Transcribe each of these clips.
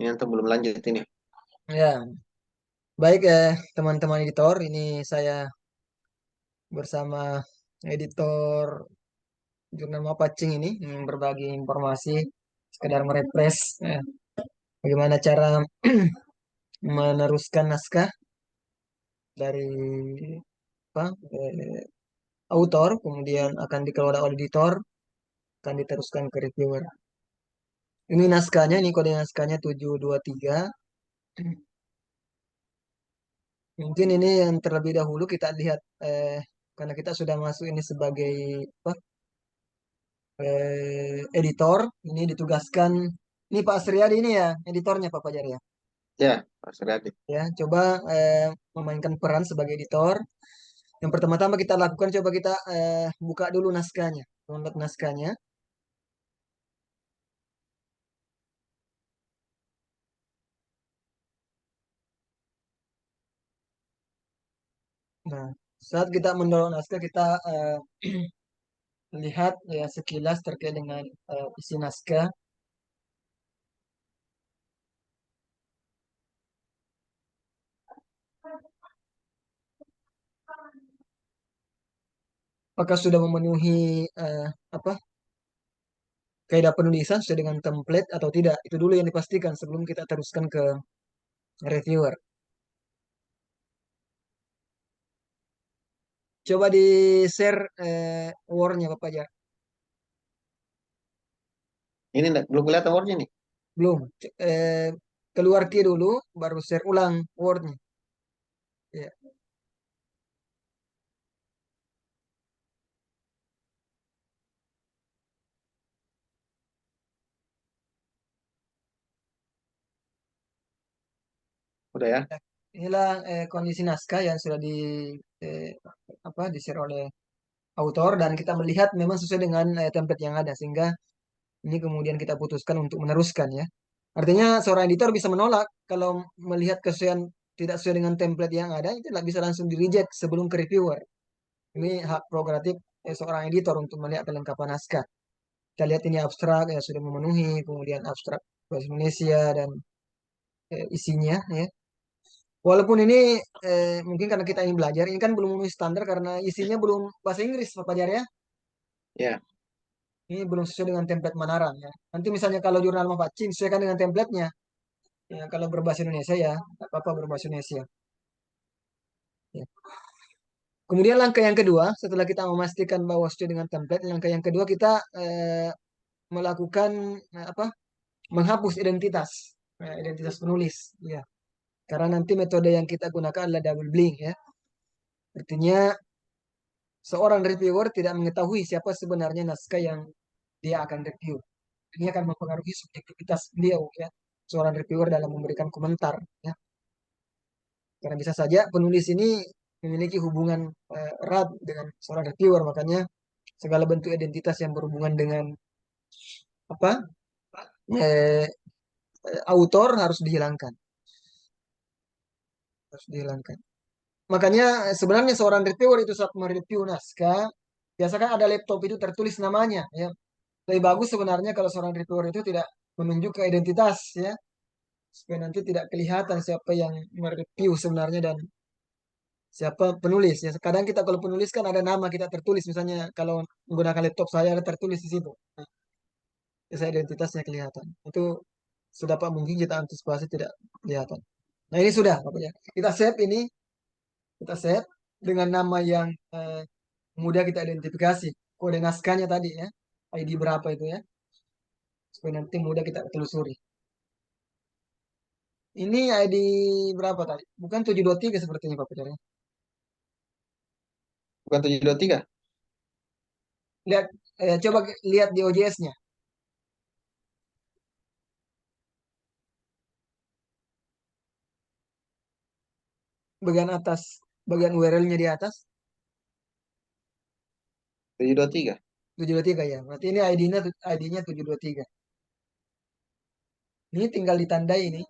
Ini antum belum lanjut ini. Ya, baik teman-teman editor, ini saya bersama editor jurnal Mapacing ini berbagi informasi, sekedar merefresh bagaimana cara meneruskan naskah dari apa, autor, kemudian akan dikelola oleh editor, akan diteruskan ke reviewer. Ini naskahnya, ini kode naskahnya 723. Mungkin ini yang terlebih dahulu kita lihat karena kita sudah masuk ini sebagai apa, editor, ini ditugaskan ini Pak Sriadi ini ya editornya Pak Fajar ya. Ya, Pak Suryadi. Ya, coba memainkan peran sebagai editor. Yang pertama-tama kita lakukan coba kita buka dulu naskahnya, download naskahnya. Nah, saat kita mendownload naskah kita lihat ya sekilas terkait dengan isi naskah. Apakah sudah memenuhi apa kaidah penulisan sesuai dengan template atau tidak? Itu dulu yang dipastikan sebelum kita teruskan ke reviewer. Coba di share Word-nya Bapak ya. Ini belum kelihatan wordnya nih. Belum. Keluar key dulu, baru share ulang Word-nya. Ya. Udah ya. Nah, inilah kondisi naskah yang sudah eh, di-share oleh autor dan kita melihat memang sesuai dengan template yang ada sehingga ini kemudian kita putuskan untuk meneruskan ya. Artinya seorang editor bisa menolak kalau melihat kesesuaian tidak sesuai dengan template yang ada itu tidak bisa langsung di reject sebelum ke reviewer. Ini hak prerogatif seorang editor untuk melihat kelengkapan naskah. Kita lihat ini abstrak ya sudah memenuhi, kemudian abstrak bahasa Indonesia dan isinya ya. Walaupun ini mungkin karena kita ini belajar, ini kan belum memenuhi standar karena isinya belum bahasa Inggris Pak Fajar ya. Ya, Ini belum sesuai dengan template Manaran ya. Nanti misalnya kalau jurnal Mapacin sesuaikan dengan template-nya. Ya, kalau berbahasa Indonesia ya, tak apa-apa berbahasa Indonesia. Ya. Kemudian langkah yang kedua, setelah kita memastikan bahwa sesuai dengan template, langkah yang kedua kita melakukan apa? Menghapus identitas, identitas penulis. Ya, karena nanti metode yang kita gunakan adalah double blink ya. Artinya seorang reviewer tidak mengetahui siapa sebenarnya naskah yang dia akan review. Ini akan mempengaruhi subjektivitas beliau ya, seorang reviewer dalam memberikan komentar ya. Karena bisa saja penulis ini memiliki hubungan erat dengan seorang reviewer, makanya segala bentuk identitas yang berhubungan dengan apa eh, autor harus dihilangkan. Makanya sebenarnya seorang reviewer itu saat mereview naskah, biasakan ada laptop itu tertulis namanya ya. Lebih bagus sebenarnya kalau seorang reviewer itu tidak menunjukkan identitas ya, supaya nanti tidak kelihatan siapa yang mereview sebenarnya dan siapa penulis ya. Kadang kita kalau penulis kan ada nama kita tertulis, misalnya kalau menggunakan laptop saya ada tertulis di situ. Nah, biasanya identitasnya kelihatan. Itu sedapat mungkin kita antisipasi tidak kelihatan. Nah ini sudah, Bapak ya. Kita save dengan nama yang mudah kita identifikasi. Kode naskahnya tadi ya, ID berapa itu ya, supaya nanti mudah kita telusuri. Ini ID berapa tadi? Bukan 723 sepertinya Pak Peter ya. bukan 723. Lihat, coba lihat di OJS-nya. Bagian atas, bagian URL-nya di atas. 723. 723 ya. Berarti ini ID-nya 723. Ini tinggal ditandai ini.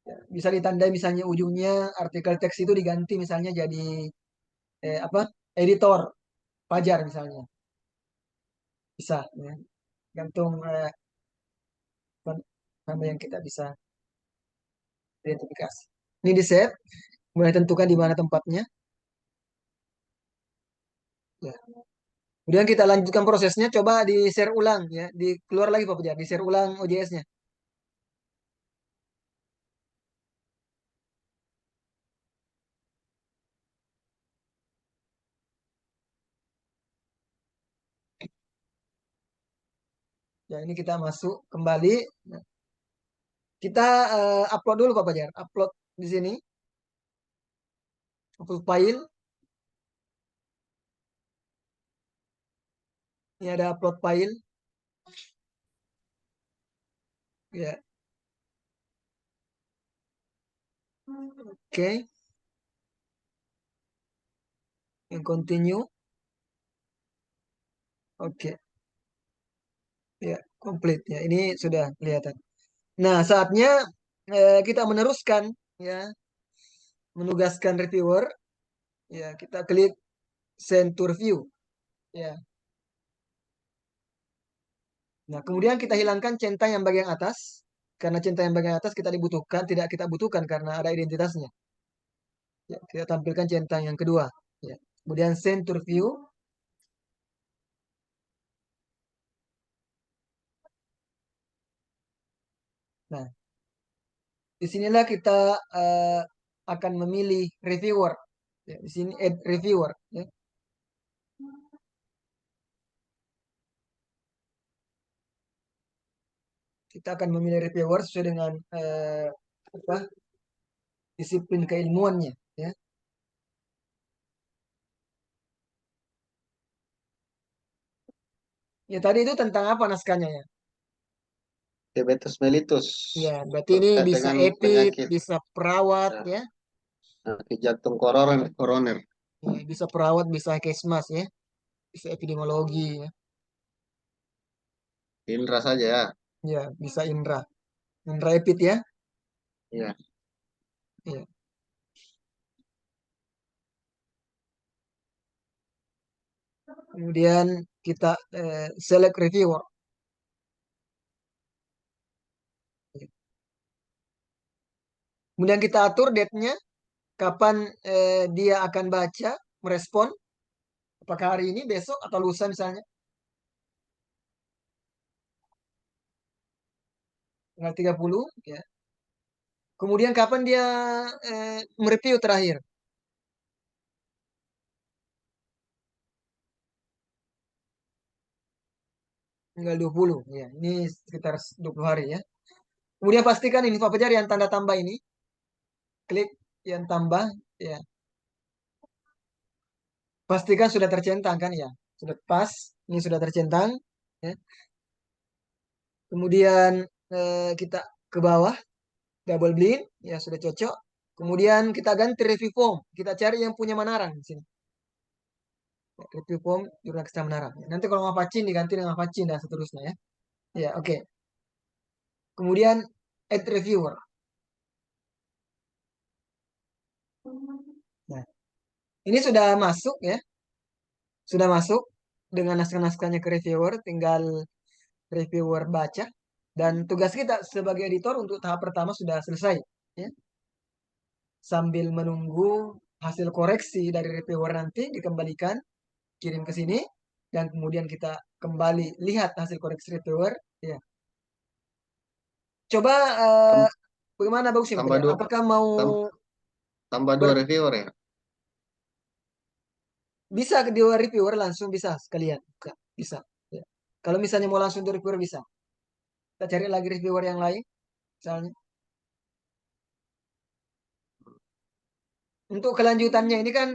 Ya, bisa ditandai misalnya ujungnya artikel teks itu diganti misalnya jadi apa? Editor Fajar misalnya. Bisa ya. Gantung apa nama yang kita bisa. identifikasi. Ini di save, kemudian tentukan di mana tempatnya. Ya. Kemudian kita lanjutkan prosesnya, coba di share ulang ya, di keluar lagi Pak Fajar, di share ulang OJS-nya. Ya, ini kita masuk kembali. Kita upload dulu Pak Fajar, upload di sini, upload file. Ini ada upload file. Ya, oke. Yang continue, oke. Ya, komplit ya. Ini sudah kelihatan. Nah, saatnya kita meneruskan ya, menugaskan reviewer. Ya, kita klik send to review. Ya. Nah, kemudian kita hilangkan centang yang bagian atas. Karena centang yang bagian atas kita dibutuhkan, tidak kita butuhkan karena ada identitasnya. Ya, kita tampilkan centang yang kedua. Ya. Kemudian send to review. Nah, disinilah kita eh, akan memilih reviewer. Ya, di sini add reviewer. Ya. Kita akan memilih reviewer sesuai dengan apa, disiplin keilmuannya. Ya. Ya tadi itu tentang apa naskahnya ya? Diabetes mellitus Ya, berarti ini terkait bisa dengan epid, penyakit bisa perawat ya, ya. penyakit jantung koroner. Ya, bisa perawat, bisa kesmas ya, bisa epidemiologi ya. Indra saja ya. Ya, bisa Indra. Indra epid ya. Ya, Ya. Kemudian kita select reviewer. Kemudian kita atur date-nya, kapan dia akan baca, merespon, apakah hari ini, besok, atau lusa misalnya, tanggal 30 ya. Kemudian kapan dia mereview terakhir? Tanggal 20 ya. Ini sekitar 20 hari ya. Kemudian pastikan info fajar yang tanda tambah ini, klik yang tambah ya. Pastikan sudah tercentang kan ya. Sudah pas, ini sudah tercentang ya. Kemudian kita ke bawah, double blind ya, sudah cocok. Kemudian kita ganti review form. Kita cari yang punya Manarang di sini. Review form jurnal kesehatan Manarang. Nanti kalau Mapacin diganti dengan Mapacin dan seterusnya ya. Ya, oke. Kemudian add reviewer. Nah, ini sudah masuk ya. Sudah masuk dengan naskah-naskahnya ke reviewer, tinggal reviewer baca. Dan tugas kita sebagai editor untuk tahap pertama sudah selesai. Ya. Sambil menunggu hasil koreksi dari reviewer nanti dikembalikan, kirim ke sini, dan kemudian kita kembali lihat hasil koreksi reviewer. Ya. Coba Tam- bagaimana bagusnya Pak tambah Fajar? dua, Apakah mau tam- tambah dua ber- reviewer ya. bisa ke dua reviewer langsung bisa sekalian? Bisa. Bisa. Ya. Kalau misalnya mau langsung dua reviewer bisa. Kita cari lagi reviewer yang lain, misalnya. Untuk kelanjutannya ini kan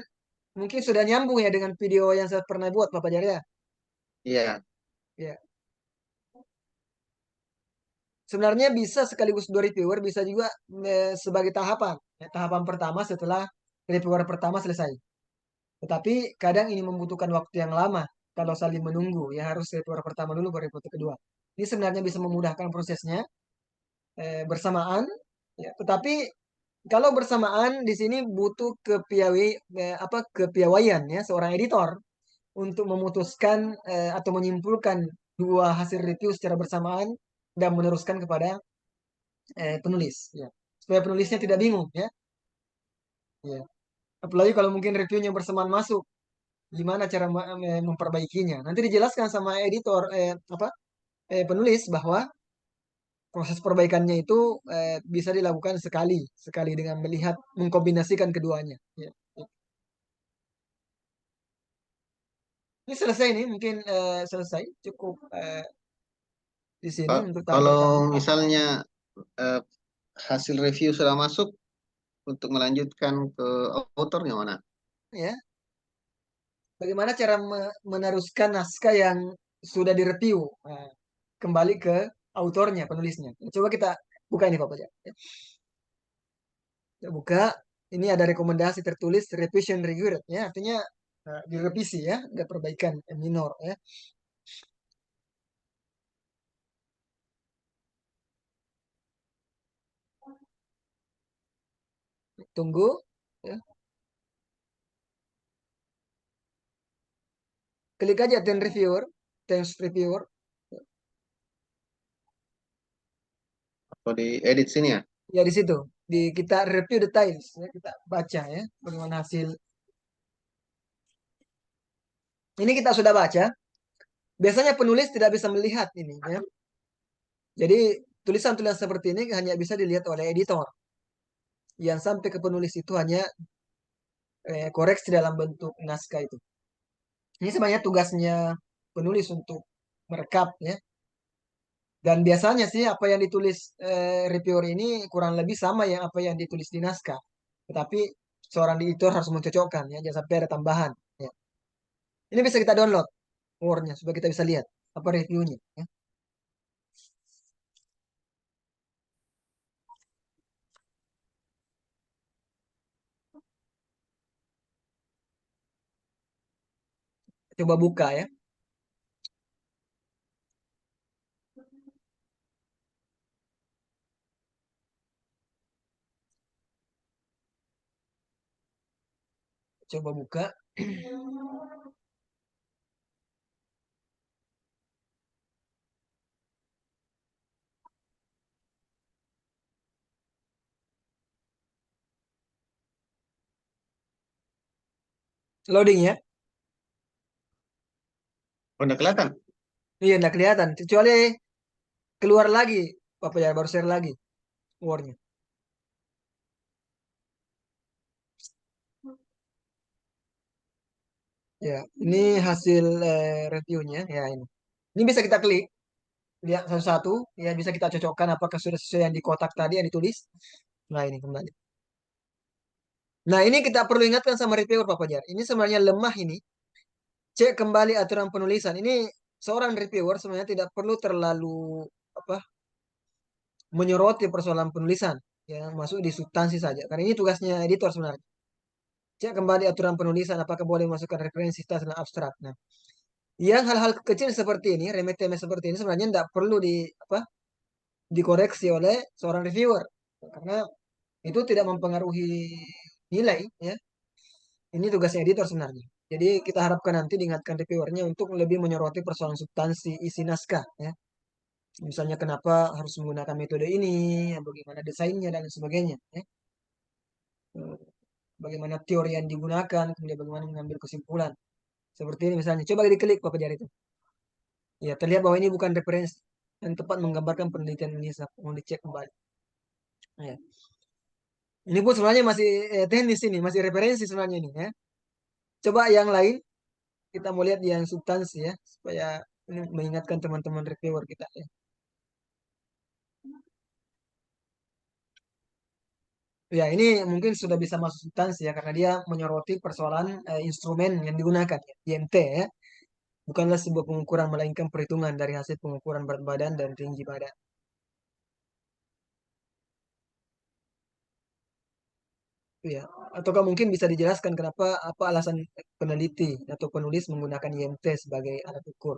mungkin sudah nyambung ya dengan video yang saya pernah buat Bapak Jari ya. Iya, Ya. Sebenarnya bisa sekaligus dua reviewer, bisa juga sebagai tahapan. Ya, tahapan pertama setelah reviewer pertama selesai. Tetapi kadang ini membutuhkan waktu yang lama kalau saling menunggu. Ya harus reviewer pertama dulu baru reviewer kedua. Ini sebenarnya bisa memudahkan prosesnya bersamaan. Ya, tetapi kalau bersamaan di sini butuh kepiawaian ya seorang editor untuk memutuskan atau menyimpulkan dua hasil review secara bersamaan dan meneruskan kepada penulis. Ya. supaya penulisnya tidak bingung ya. Ya. Apalagi kalau mungkin reviewnya bersamaan masuk, gimana cara memperbaikinya. Nanti dijelaskan sama editor penulis bahwa proses perbaikannya itu bisa dilakukan sekali, sekali dengan melihat mengkombinasikan keduanya. Ya. Ini selesai nih, mungkin selesai cukup di sini untuk tahap Kalau pertama. misalnya eh, hasil review sudah masuk untuk melanjutkan ke autornya mana? Ya, bagaimana cara meneruskan naskah yang sudah direview kembali ke autornya, penulisnya. Coba kita buka ini Pak Pajak. Ya. Kita buka, ini ada rekomendasi tertulis revision required ya, artinya direvisi ya, ada perbaikan minor ya. Tunggu ya. Klik aja Thanks Reviewer. Atau di edit sini ya? Ya di situ, kita review details ya, kita baca ya bagaimana hasil. Ini kita sudah baca. Biasanya penulis tidak bisa melihat ini ya. Jadi tulisan-tulisan seperti ini hanya bisa dilihat oleh editor. Yang sampai ke penulis itu hanya koreksi dalam bentuk naskah itu. Ini sebenarnya tugasnya penulis untuk merekap ya. Dan biasanya sih apa yang ditulis reviewer ini kurang lebih sama yang apa yang ditulis di naskah. Tetapi seorang editor harus mencocokkan ya, jangan sampai ada tambahan. Ya. Ini bisa kita download Word-nya supaya kita bisa lihat apa reviewnya. Ya. Coba buka ya. Coba buka. Loading ya. Oh, udah kelihatan? Iya, nggak kelihatan. Kecuali keluar lagi. Apa ya, baru share lagi Word-nya. Ya, ini hasil reviewnya. Ya, ini. Ini bisa kita klik. Lihat satu-satu. Ya, bisa kita cocokkan apakah sudah sesuai yang di kotak tadi yang ditulis. Nah, ini kembali. Nah, ini kita perlu ingatkan sama reviewer Pak Fajar. Ini sebenarnya lemah ini. Cek kembali aturan penulisan. Ini seorang reviewer sebenarnya tidak perlu terlalu apa menyoroti persoalan penulisan. Ya, masuk di substansi saja. Karena ini tugasnya editor sebenarnya. Cek kembali aturan penulisan apakah boleh masukkan referensi tas dan abstrak. Nah, yang hal-hal kecil seperti ini, remeh-temeh seperti ini sebenarnya tidak perlu dikoreksi oleh seorang reviewer. Karena itu tidak mempengaruhi nilai ya. Ini tugasnya editor sebenarnya. Jadi kita harapkan nanti diingatkan reviewernya untuk lebih menyoroti persoalan substansi isi naskah ya. Misalnya kenapa harus menggunakan metode ini, ya, bagaimana desainnya dan sebagainya ya. Eh, Bagaimana teori yang digunakan, kemudian bagaimana mengambil kesimpulan. Seperti ini misalnya. Coba diklik Pak Fajar itu. Ya, terlihat bahwa ini bukan referensi yang tepat menggambarkan penelitian ini. Mau dicek kembali. Ya. Ini pun sebenarnya masih teknis ini, masih referensi sebenarnya ini ya. Coba yang lain kita mau lihat yang substansi ya, supaya ini mengingatkan teman-teman reviewer kita ya. Ya, ini mungkin sudah bisa masuk substansi ya, karena dia menyoroti persoalan instrumen yang digunakan ya, IMT ya. Bukanlah sebuah pengukuran, melainkan perhitungan dari hasil pengukuran berat badan dan tinggi badan. Ya, ataukah mungkin bisa dijelaskan kenapa apa alasan peneliti atau penulis menggunakan IMT sebagai alat ukur?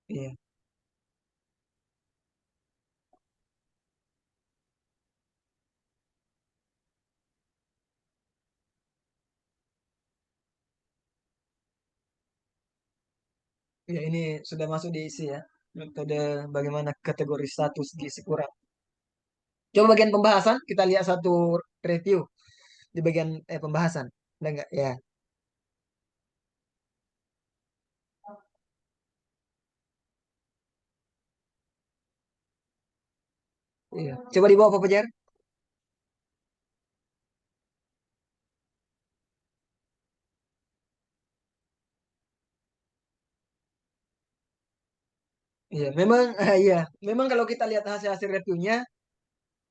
Iya, Ya, ini sudah masuk diisi ya. Metode bagaimana kategori status gizi kurang. Coba bagian pembahasan, kita lihat satu review di bagian pembahasan. Ada nggak? Ya. Iya. Coba dibawa Pak Fajar. Iya, memang iya, memang kalau kita lihat hasil-hasil reviewnya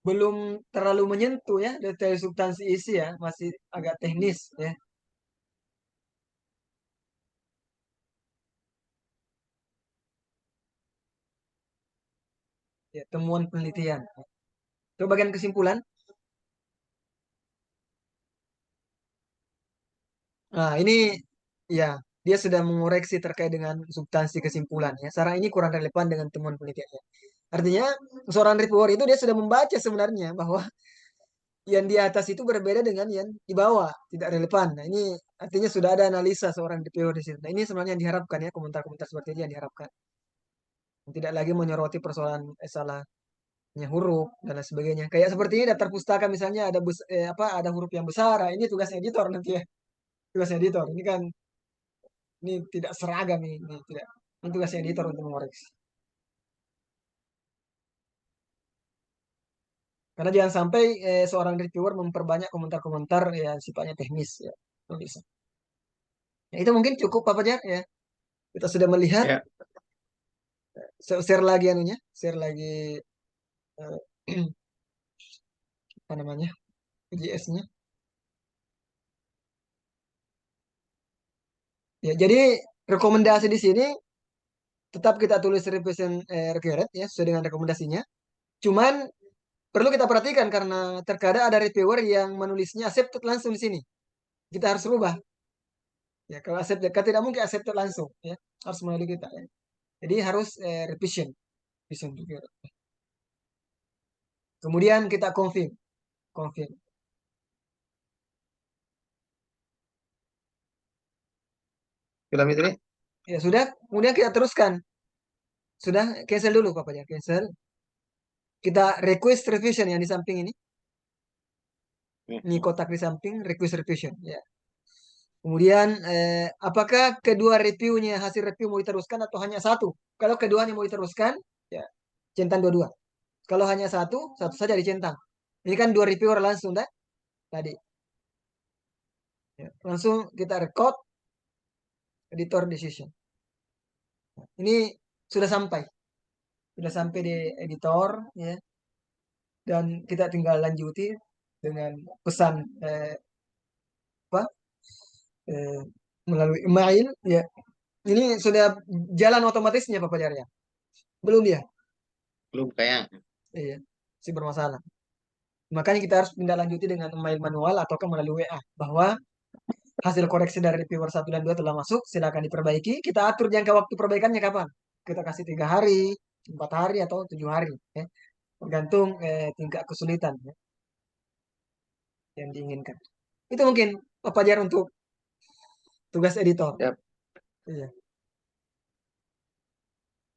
belum terlalu menyentuh ya detail substansi isi ya, masih agak teknis ya. Ya, temuan penelitian. Coba bagian kesimpulan. Nah, ini ya, dia sudah mengoreksi terkait dengan substansi kesimpulan ya. Saran ini kurang relevan dengan temuan penelitiannya. Artinya, seorang reviewer itu dia sudah membaca sebenarnya bahwa yang di atas itu berbeda dengan yang di bawah, tidak relevan. Nah, ini artinya sudah ada analisa seorang reviewer di situ. Nah, ini sebenarnya yang diharapkan ya, komentar-komentar seperti ini yang diharapkan. Tidak lagi menyoroti persoalan salahnya huruf dan lain sebagainya. Kayak seperti ini daftar pustaka misalnya ada ada huruf yang besar. Nah, ini tugas editor nanti ya. Tugas editor. Ini tidak seragam ini tidak. Ini tugas editor untuk mengoreksi. Karena jangan sampai seorang reviewer memperbanyak komentar-komentar yang sifatnya teknis ya. Tulis. Ya, itu mungkin cukup Pak Fajar ya. Kita sudah melihat Ya, share lagi anunya, share lagi eh, apa namanya? JS-nya. Ya, jadi rekomendasi di sini tetap kita tulis revision required ya sesuai dengan rekomendasinya. Cuman perlu kita perhatikan karena terkadang ada reviewer yang menulisnya accepted langsung di sini. Kita harus rubah. Ya, kalau accepted, kan tidak mungkin accepted langsung ya. Harus melalui kita ya. Jadi harus revision, revision required. Kemudian kita confirm, confirm. film itu nih. Ya sudah, kemudian kita teruskan. Sudah cancel dulu Pak ya, cancel. Kita request revision yang di samping ini. Ini Mm-mm. kotak di samping request revision ya. Kemudian apakah kedua reviewnya hasil review mau diteruskan atau hanya satu? Kalau keduanya mau diteruskan, ya centang dua-dua. Kalau hanya satu, satu saja dicentang. Ini kan dua reviewer langsung dah tadi. Ya, langsung kita record editor decision. Ini sudah sampai di editor ya, dan kita tinggal lanjuti dengan pesan apa eh, melalui email ya. Ini sudah jalan otomatisnya Pak Fajar ya? Belum ya? Belum kayak. Iya, sih bermasalah. Makanya kita harus tindak lanjuti dengan email manual ataukah melalui WA bahwa hasil koreksi dari reviewer 1 dan 2 telah masuk, silakan diperbaiki. Kita atur jangka waktu perbaikannya kapan. Kita kasih 3 hari, 4 hari atau 7 hari, ya. Tergantung tingkat kesulitan ya, yang diinginkan. Itu mungkin Pak Fajar untuk tugas editor. Ya. Iya.